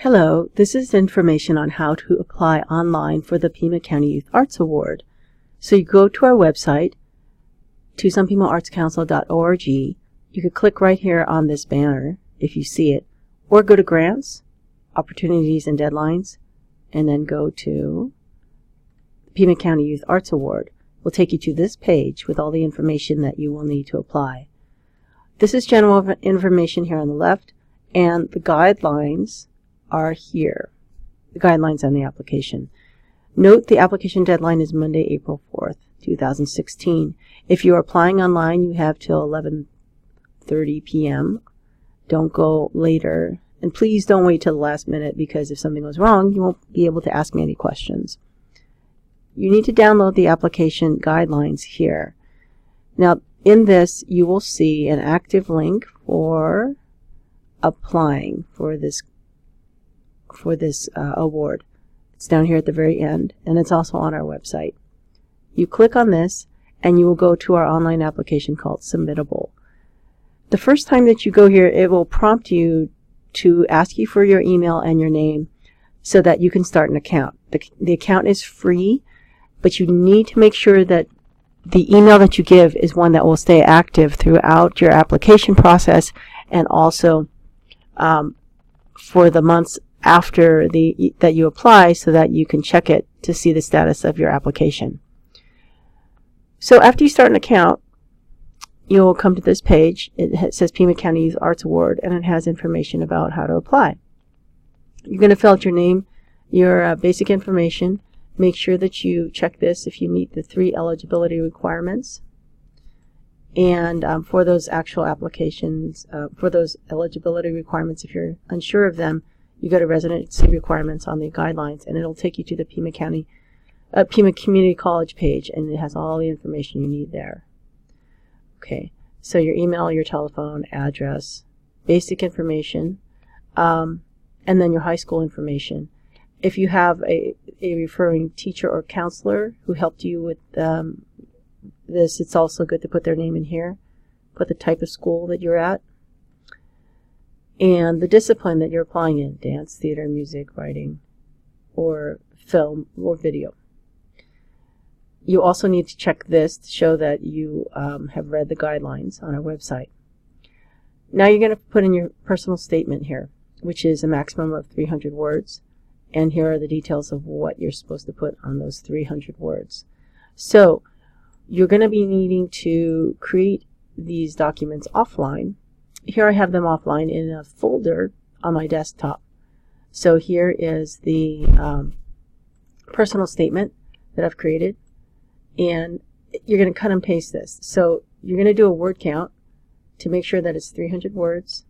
Hello, this is information on how to apply online for the Pima County Youth Arts Award. So you go to our website, tucsonpimaartscouncil.org. You could click right here on this banner if you see it, or go to Grants, Opportunities and Deadlines, and then go to Pima County Youth Arts Award. Will take you to this page with all the information that you will need to apply. This is general information here on the left, and the guidelines are here, the guidelines on the application. Note the application deadline is Monday, April 4th, 2016. If you are applying online, you have till 11:30 p.m. Don't go later. And please don't wait till the last minute, because if something goes wrong, you won't be able to ask me any questions. You need to download the application guidelines here. Now, in this, you will see an active link for applying for this award. It's down here at the very end, and it's also on our website. You click on this, and you will go to our online application called Submittable. The first time that you go here, it will prompt you to ask you for your email and your name so that you can start an account. The account is free, but you need to make sure that the email that you give is one that will stay active throughout your application process, and also for the months after that you apply, so that you can check it to see the status of your application. So after you start an account, you'll come to this page. It says Pima County Youth Arts Award, and it has information about how to apply. You're going to fill out your name, your basic information. Make sure that you check this if you meet the 3 eligibility requirements. And for those actual applications, for those eligibility requirements, if you're unsure of them, you go to residency requirements on the guidelines, and it'll take you to the Pima Community College page, and it has all the information you need there. Okay, so your email, your telephone, address, basic information, and then your high school information. If you have a referring teacher or counselor who helped you with this, it's also good to put their name in here. Put the type of school that you're at, and the discipline that you're applying in: dance, theater, music, writing, or film, or video. You also need to check this to show that you have read the guidelines on our website. Now you're going to put in your personal statement here, which is a maximum of 300 words. And here are the details of what you're supposed to put on those 300 words. So you're going to be needing to create these documents offline. Here I have them offline in a folder on my desktop. So here is the personal statement that I've created, and you're going to cut and paste this. So you're going to do a word count to make sure that it's 300 words,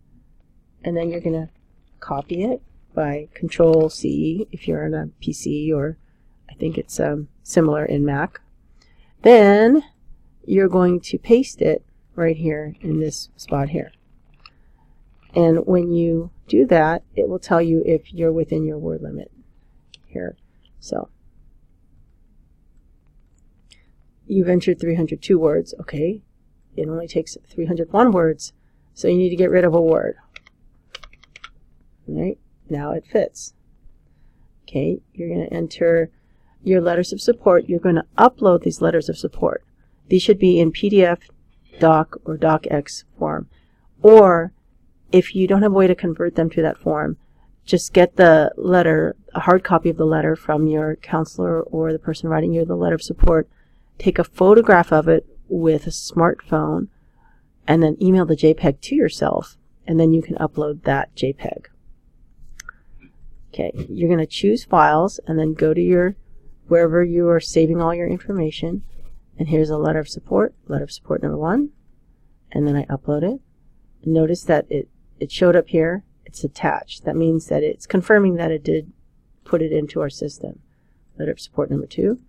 and then you're going to copy it by Control-C if you're on a PC, or I think it's similar in Mac. Then you're going to paste it right here in this spot here. And when you do that, it will tell you if you're within your word limit here. So you've entered 302 words. Okay, it only takes 301 words, so you need to get rid of a word. All right, now it fits. Okay, you're going to enter your letters of support. You're going to upload these letters of support. These should be in PDF, Doc, or DocX form. Or if you don't have a way to convert them to that form, just get the letter, a hard copy of the letter from your counselor or the person writing you the letter of support. Take a photograph of it with a smartphone, and then email the JPEG to yourself, and then you can upload that JPEG. Okay, you're going to choose files, and then go to your wherever you are saving all your information, and here's a letter of support number 1, and then I upload it. Notice that it showed up here. It's attached. That means that it's confirming that it did put it into our system. Letter of support number 2,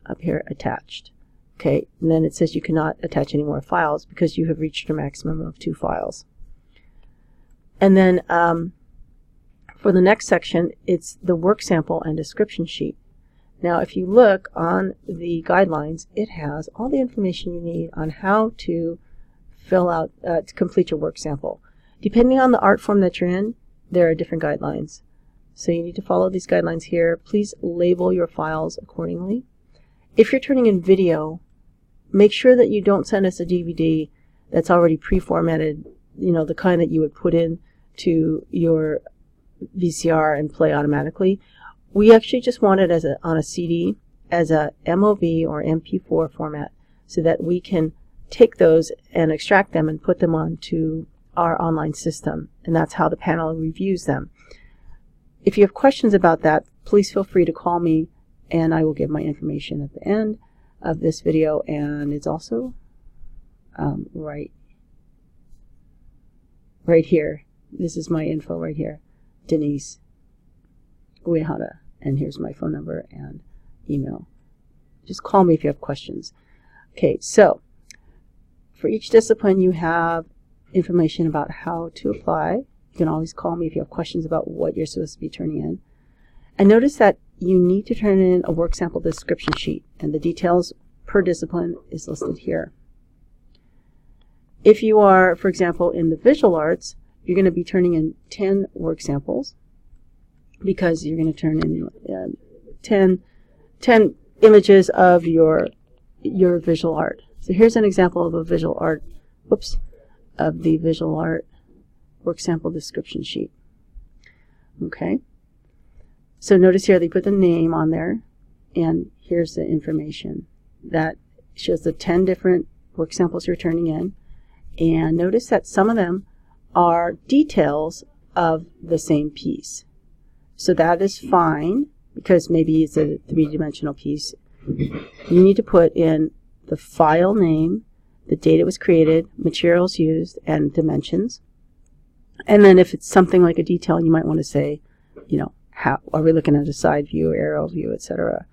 up here, attached. Okay, and then it says you cannot attach any more files because you have reached your maximum of 2 files. And then for the next section, it's the work sample and description sheet. Now if you look on the guidelines, it has all the information you need on how to fill out, to complete your work sample. Depending on the art form that you're in, there are different guidelines. So you need to follow these guidelines here. Please label your files accordingly. If you're turning in video, make sure that you don't send us a DVD that's already pre-formatted, you know, the kind that you would put in to your VCR and play automatically. We actually just want it as on a CD, as a MOV or MP4 format, so that we can take those and extract them and put them onto our online system, and that's how the panel reviews them. If you have questions about that, please feel free to call me, and I will give my information at the end of this video, and it's also right here. This is my info right here, Denise Uehara, and here's my phone number and email. Just call me if you have questions. Okay, so for each discipline you have information about how to apply. You can always call me if you have questions about what you're supposed to be turning in. And notice that you need to turn in a work sample description sheet, and the details per discipline is listed here. If you are, for example, in the visual arts, you're going to be turning in 10 work samples, because you're going to turn in 10 images of your visual art. So here's an example of a visual art, of the visual art work sample description sheet. Okay, so notice here they put the name on there, and here's the information that shows the 10 different work samples you're turning in. And notice that some of them are details of the same piece. So that is fine, because maybe it's a three-dimensional piece. You need to put in the file name, the date it was created, materials used, and dimensions. And then if it's something like a detail, you might want to say, you know, how are we looking at a side view, aerial view, etc.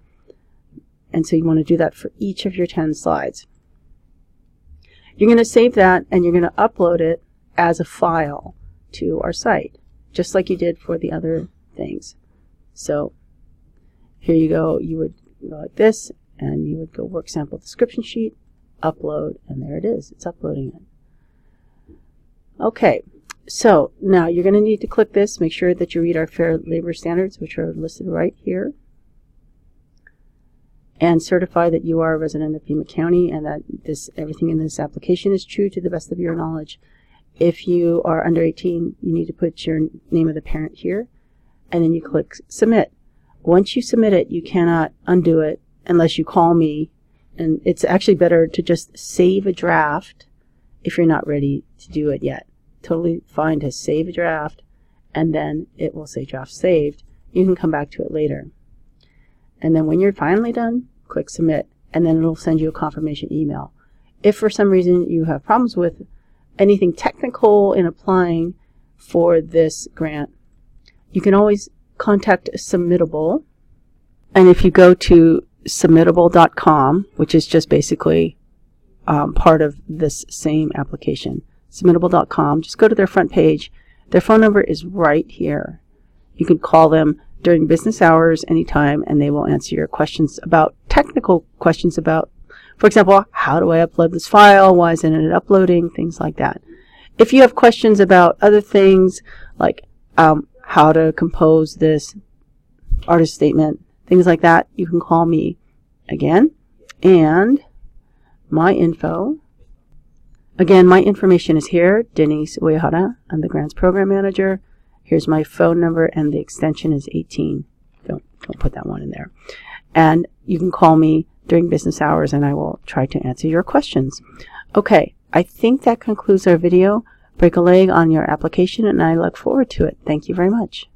And so you want to do that for each of your 10 slides. You're going to save that, and you're going to upload it as a file to our site, just like you did for the other things. So here you go. You would go like this, and you would go work sample description sheet, upload, and there it is. It's uploading it. Okay, so now you're going to need to click this. Make sure that you read our fair labor standards, which are listed right here, and certify that you are a resident of PIMA County and that everything in this application is true to the best of your knowledge. If you are under 18, you need to put your name of the parent here, and then you click submit. Once you submit it, you cannot undo it unless you call me, and it's actually better to just save a draft if you're not ready to do it yet. Totally fine to save a draft, and then it will say draft saved. You can come back to it later. And then when you're finally done, click submit, and then it'll send you a confirmation email. If for some reason you have problems with anything technical in applying for this grant, you can always contact Submittable. And if you go to submittable.com, which is just basically part of this same application, submittable.com, just go to their front page. Their phone number is right here. You can call them during business hours anytime, and they will answer your questions about technical questions about, for example, how do I upload this file? Why isn't it uploading? Things like that. If you have questions about other things like how to compose this artist statement, things like that, you can call me again. And my info, again, my information is here, Denise Uehara. I'm the Grants Program Manager. Here's my phone number, and the extension is 18. Don't put that one in there. And you can call me during business hours, and I will try to answer your questions. Okay, I think that concludes our video. Break a leg on your application, and I look forward to it. Thank you very much.